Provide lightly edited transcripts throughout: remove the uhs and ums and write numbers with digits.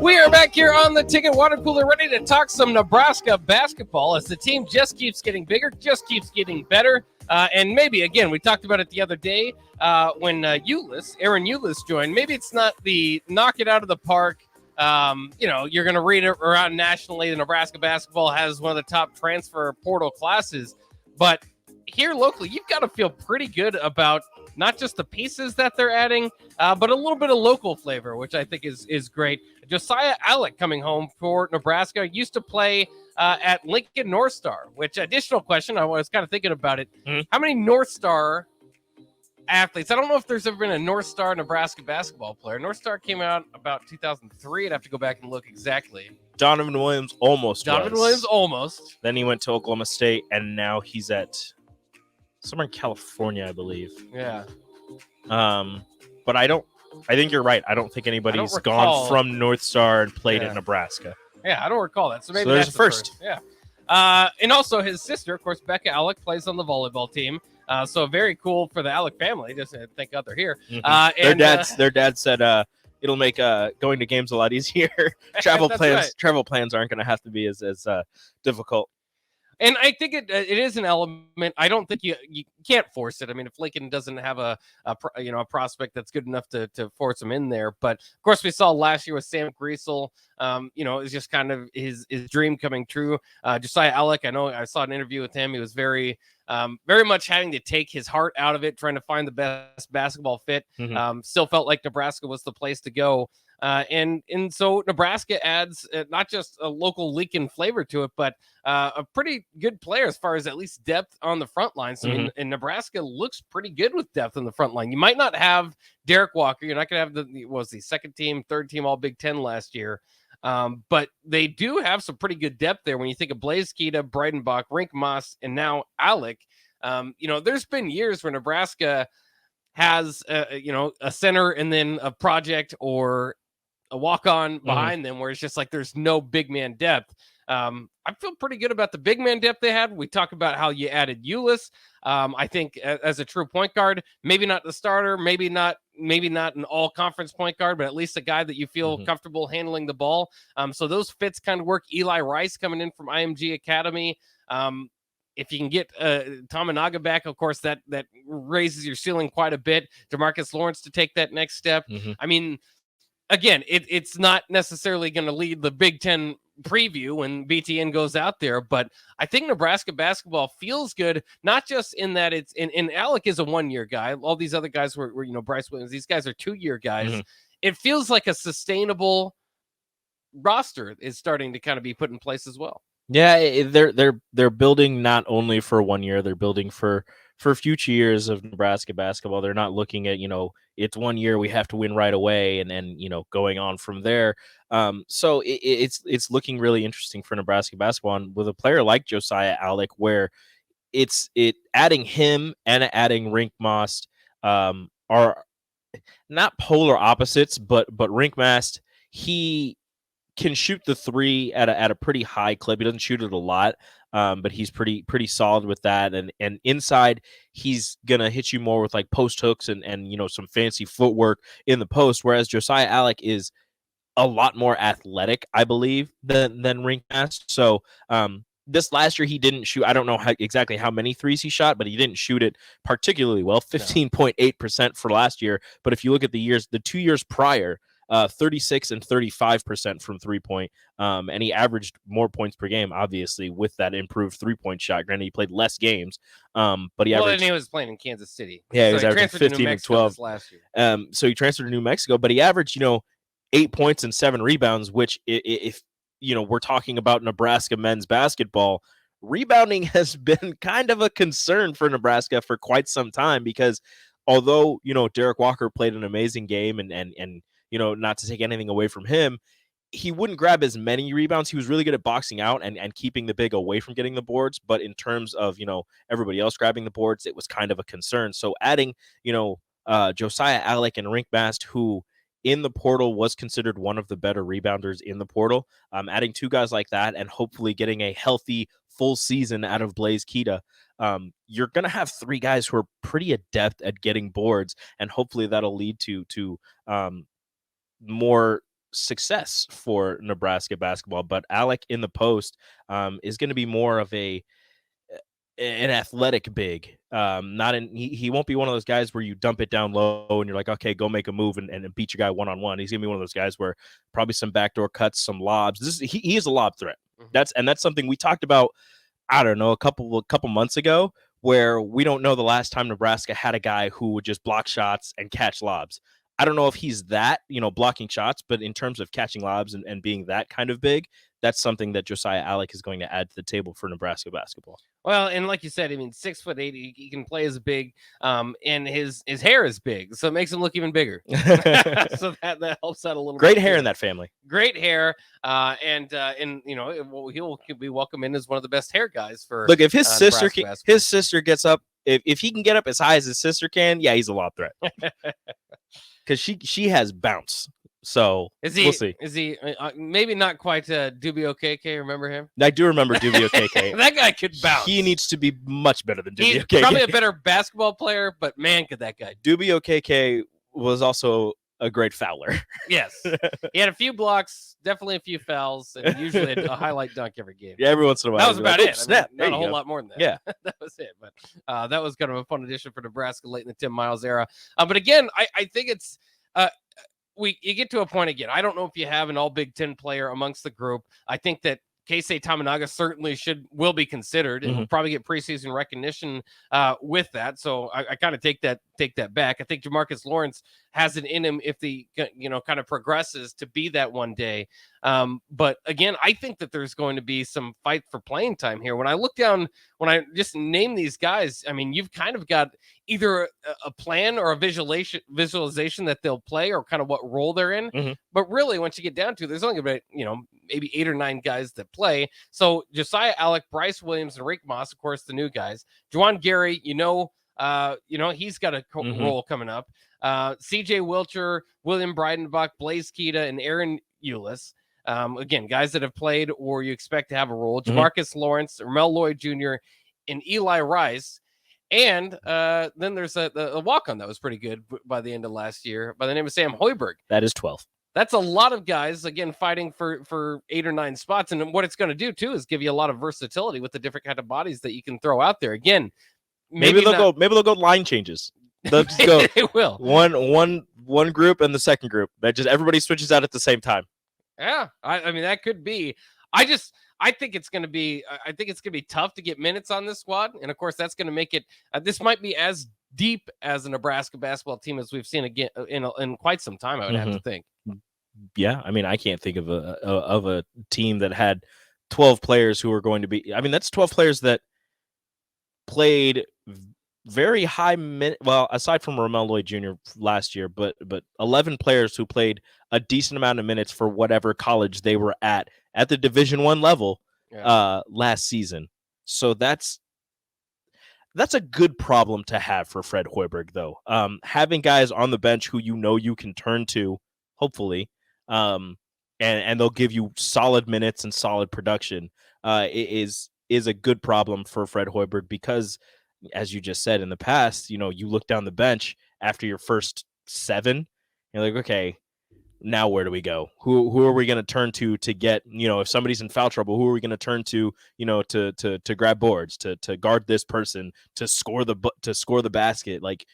We are back here on the Ticket Water Cooler, ready to talk some Nebraska basketball as the team just keeps getting bigger, just keeps getting better. And maybe, again, we talked about it the other day when Aaron Eulis joined. Maybe it's not the knock it out of the park. You're going to read it around nationally. The Nebraska basketball has one of the top transfer portal classes. But here locally, you've got to feel pretty good about not just the pieces that they're adding, but a little bit of local flavor, which I think is great. Josiah Allick coming home for Nebraska, used to play at Lincoln North Star, which additional question, I was kind of thinking about it. Mm-hmm. How many North Star athletes? I don't know if there's ever been a North Star Nebraska basketball player. North Star came out about 2003. I'd have to go back and look exactly. Donovan Williams almost. Then he went to Oklahoma State, and now he's at somewhere in California, I believe. Yeah. But I think you're right. I don't think anybody's gone from North Star and played at Nebraska. Yeah, I don't recall that. So maybe there's that's the first. Yeah. And also his sister, of course, Becca Allick, plays on the volleyball team. So very cool for the Allick family. Just thank God they're here. Mm-hmm. Their dad said it'll make going to games a lot easier. Travel plans aren't going to have to be as difficult. And I think it is an element. I don't think you can't force it. I mean, if Lincoln doesn't have a prospect that's good enough to force him in there. But of course, we saw last year with Sam Griesel. It was just kind of his dream coming true. Josiah Allick, I know I saw an interview with him. He was very much having to take his heart out of it, trying to find the best basketball fit. Mm-hmm. Still felt like Nebraska was the place to go. And so Nebraska adds not just a local Lincoln flavor to it, but a pretty good player as far as at least depth on the front line. So, mm-hmm. And Nebraska looks pretty good with depth on the front line. You might not have Derek Walker. You're not going to have the second team, third team, all Big Ten last year. But they do have some pretty good depth there. When you think of Blaise Keita, Breidenbach, Rink Moss, and now Allick, there's been years where Nebraska has, a center and then a project or a walk-on behind them where it's just like there's no big man depth. I feel pretty good about the big man depth they had. We talk about how you added Eulis. I think as a true point guard, maybe not the starter, maybe not an all-conference point guard, but at least a guy that you feel comfortable handling the ball. So those fits kind of work. Eli Rice coming in from IMG Academy. If you can get Tominaga back, of course, that raises your ceiling quite a bit. DeMarcus Lawrence to take that next step. Mm-hmm. I mean, again, it's not necessarily going to lead the Big Ten preview when BTN goes out there, but I think Nebraska basketball feels good, not just in that it's and Allick is a 1-year guy. All these other guys were Bryce Williams. These guys are 2-year guys. Mm-hmm. It feels like a sustainable roster is starting to kind of be put in place as well. Yeah, they're building not only for 1 year, they're building for future years of Nebraska basketball. They're not looking at, it's 1 year, we have to win right away and going on from there. So it's looking really interesting for Nebraska basketball. And with a player like Josiah Allick, where adding him and adding Rink Moss are not polar opposites, but Rink Moss, he can shoot the three at a pretty high clip. He doesn't shoot it a lot, but he's pretty solid with that. And inside, he's gonna hit you more with like post hooks and some fancy footwork in the post. Whereas Josiah Allick is a lot more athletic, I believe, than Rink Moss. So this last year he didn't shoot. I don't know exactly how many threes he shot, but he didn't shoot it particularly well. 15.8% for last year. But if you look at the 2 years prior, 36 and 35% from 3-point. And he averaged more points per game, obviously, with that improved 3-point shot. Granted, he played less games, but he averaged. And he was playing in Kansas City. Yeah, he was averaging 15 and 12 last year. So he transferred to New Mexico, but he averaged, 8 points and 7 rebounds, which if we're talking about Nebraska men's basketball, rebounding has been kind of a concern for Nebraska for quite some time because although, Derek Walker played an amazing game and not to take anything away from him, he wouldn't grab as many rebounds. He was really good at boxing out and keeping the big away from getting the boards. But in terms of, everybody else grabbing the boards, it was kind of a concern. So adding, Josiah Allick and Rink Moss, who in the portal was considered one of the better rebounders in the portal, adding 2 guys like that and hopefully getting a healthy full season out of Blaise Keita, you're going to have 3 guys who are pretty adept at getting boards. And hopefully that'll lead to more success for Nebraska basketball. But Allick in the post is going to be more of an athletic big. Not in he won't be one of those guys where you dump it down low and you're like, okay, go make a move and beat your guy one-on-one. He's gonna be one of those guys where probably some backdoor cuts, some lobs. He is a lob threat. That's something we talked about, I don't know, a couple months ago, where we don't know the last time Nebraska had a guy who would just block shots and catch lobs. I don't know if he's that, blocking shots, but in terms of catching lobs and being that kind of big, that's something that Josiah Allick is going to add to the table for Nebraska basketball. Well, and like you said, I mean, 6'8", he can play as big, and his hair is big, so it makes him look even bigger. So that helps out a little. Great hair in that family. Great hair, and he'll be welcome in as one of the best hair guys for. Look, if his sister gets up, if he can get up as high as his sister can, yeah, he's a lob threat. Because she has bounce. So we'll see. Is he maybe not quite Dubio KK? Remember him? I do remember Dubio KK. That guy could bounce. He needs to be much better than Dubio He's KK. Probably a better basketball player, but man, could that guy. Dubio KK was also a great fouler. Yes. He had a few blocks, definitely a few fouls, and usually a highlight dunk every game. Yeah, every once in a while. That was about it. Snap. I mean, not a whole lot more than that. Yeah. That was it. But that was kind of a fun addition for Nebraska late in the Tim Miles era. But again, I think it's you get to a point again. I don't know if you have an all Big Ten player amongst the group. I think that Keisei Tamanaga certainly will be considered and will probably get preseason recognition with that. So I kind of take that back. I think Jamarcus Lawrence has it in him if the kind of progresses to be that one day. But again, I think that there's going to be some fight for playing time here. When I look down, when I just name these guys, I mean, you've kind of got either a plan or a visualization that they'll play or kind of what role they're in. But really, once you get down to it, there's only about, maybe 8 or 9 guys that play. So Josiah Allick, Bryce Williams, and Rick Moss, of course, the new guys. Juwan Gary, he's got a role coming up. CJ Wilcher, William Breidenbach, Blaze Keita, and Aaron Eulis. Again, guys that have played or you expect to have a role. Jamarcus Lawrence, Ramel Lloyd Jr., and Eli Rice. And then there's a walk-on that was pretty good by the end of last year by the name of Sam Hoiberg. That is 12. That's a lot of guys, again, fighting for 8 or 9 spots. And what it's going to do, too, is give you a lot of versatility with the different kind of bodies that you can throw out there. Again, maybe they'll go line changes. They'll just go they will. One group and the second group. That just everybody switches out at the same time. Yeah, I mean, that could be. I think it's going to be tough to get minutes on this squad. And, of course, that's going to make it this might be as deep as a Nebraska basketball team as we've seen again in quite some time, I would have to think. Yeah, I mean, I can't think of a team that had 12 players who are going to be. I mean, that's 12 players that played very high minute. Well, aside from Ramel Lloyd Jr. last year, but 11 players who played a decent amount of minutes for whatever college they were at the Division I level last season. So that's a good problem to have for Fred Hoiberg, though. Having guys on the bench who you can turn to, hopefully, and they'll give you solid minutes and solid production, is a good problem for Fred Hoiberg because, as you just said in the past, you look down the bench after your first 7, you're like, okay, now where do we go? Who are we going to turn to get, if somebody's in foul trouble, who are we going to turn to, to grab boards, to guard this person, to score the basket? Like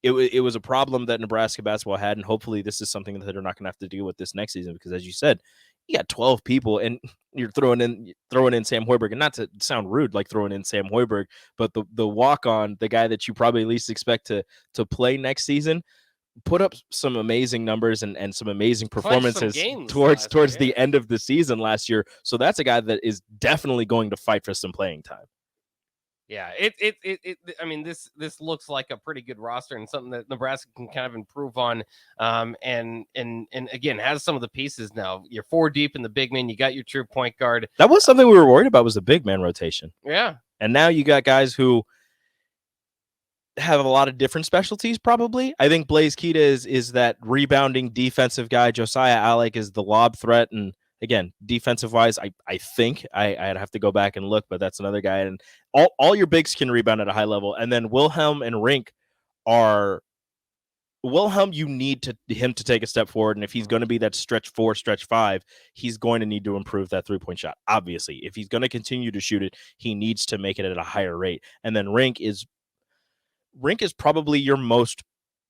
it was a problem that Nebraska basketball had, and hopefully this is something that they're not going to have to deal with this next season because, as you said, you got 12 people and you're throwing in Sam Hoiberg, and not to sound rude, like throwing in Sam Hoiberg, but the walk-on, the guy that you probably least expect to play next season, put up some amazing numbers and some amazing performances towards the end of the season last year. So that's a guy that is definitely going to fight for some playing time. Yeah, I mean, this looks like a pretty good roster and something that Nebraska can kind of improve on. And again, has some of the pieces now. You're 4 deep in the big man. You got your true point guard. That was something we were worried about, was the big man rotation. Yeah. And now you got guys who have a lot of different specialties, probably. I think Blaze Keita is that rebounding defensive guy. Josiah Allick is the lob threat. And again, defensive wise, I think I'd have to go back and look, but that's another guy. And all your bigs can rebound at a high level. And then Wilhelm and Rink are Wilhelm, you need him to take a step forward, and if he's going to be that stretch 4, stretch 5, he's going to need to improve that 3-point shot. Obviously, if he's going to continue to shoot it, he needs to make it at a higher rate. And then Rink is probably your most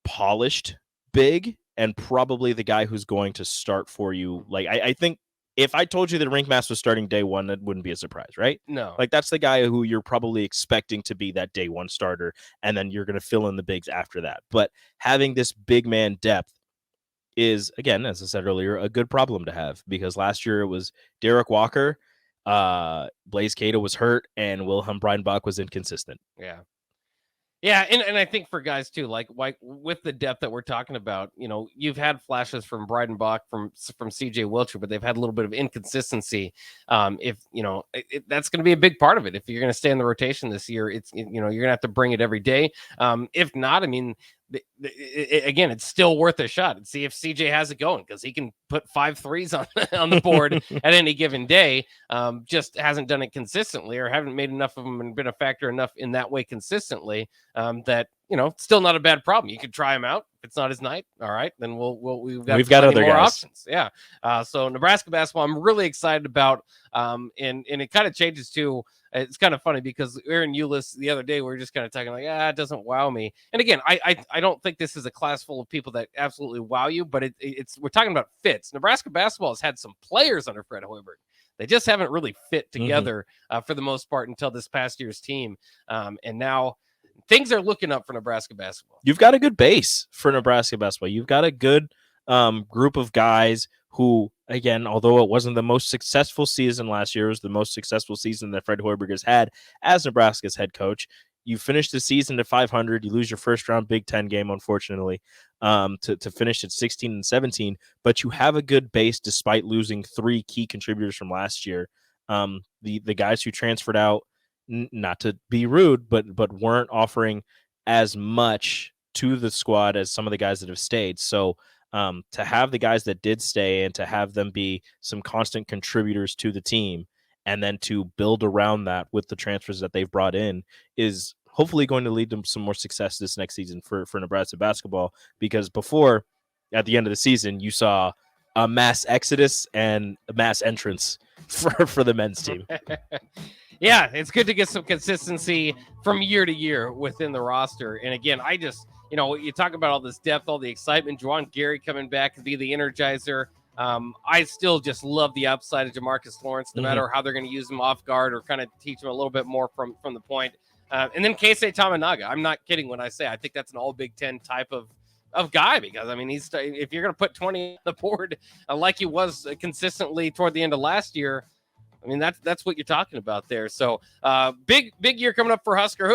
polished big, and probably the guy who's going to start for you. Like I think if I told you that Rink Mass was starting day one, that wouldn't be a surprise, right? No. Like that's the guy who you're probably expecting to be that day one starter, and then you're going to fill in the bigs after that. But having this big man depth is, again, as I said earlier, a good problem to have, because last year it was Derek Walker, Blaze Cato was hurt, and Wilhelm Breidenbach was inconsistent. Yeah, and I think for guys too, like with the depth that we're talking about, you know, you've had flashes from Breidenbach, from CJ Wilcher, but they've had a little bit of inconsistency. If you know, that's going to be a big part of it. If you're going to stay in the rotation this year, it's, you know, you're going to have to bring it every day. If not, I mean, again, it's still worth a shot and see if CJ has it going, because he can put 5 threes on the board at any given day. Just hasn't done it consistently, or haven't made enough of them and been a factor enough in that way consistently, that, you know, still not a bad problem. You could try him out. If it's not his night, all right, then we've got other more guys. options. Yeah. So Nebraska basketball, I'm really excited about. And it kind of changes too. It's kind of funny because Aaron Eulis the other day, we were just kind of talking like, it doesn't wow me. And again, I don't think this is a class full of people that absolutely wow you, but it's we're talking about fits. Nebraska basketball has had some players under Fred Hoiberg. They just haven't really fit together for the most part until this past year's team. And now things are looking up for Nebraska basketball. You've got a good base for Nebraska basketball. You've got a good group of guys who, again, although it wasn't the most successful season last year, it was the most successful season that Fred Hoiberg has had as Nebraska's head coach. You finish the season at 500. You lose your first round Big Ten game, unfortunately, to finish at 16-17. But you have a good base despite losing 3 key contributors from last year. The guys who transferred out, not to be rude, but weren't offering as much to the squad as some of the guys that have stayed. So to have the guys that did stay and to have them be some constant contributors to the team, and then to build around that with the transfers that they've brought in, is hopefully going to lead to some more success this next season for Nebraska basketball. Because before, at the end of the season, you saw a mass exodus and a mass entrance for the men's team. Yeah, it's good to get some consistency from year to year within the roster. And again, I just, you know, you talk about all this depth, all the excitement, Juwan Gary coming back to be the energizer. I still just love the upside of Jamarcus Lawrence, no matter how they're going to use him off guard or kind of teach him a little bit more from the point. And then Keisei Tamanaga. I'm not kidding when I say I think that's an all Big Ten type of guy, because I mean, if you're going to put 20 on the board like he was consistently toward the end of last year, I mean, that's what you're talking about there. So big year coming up for Husker hoops.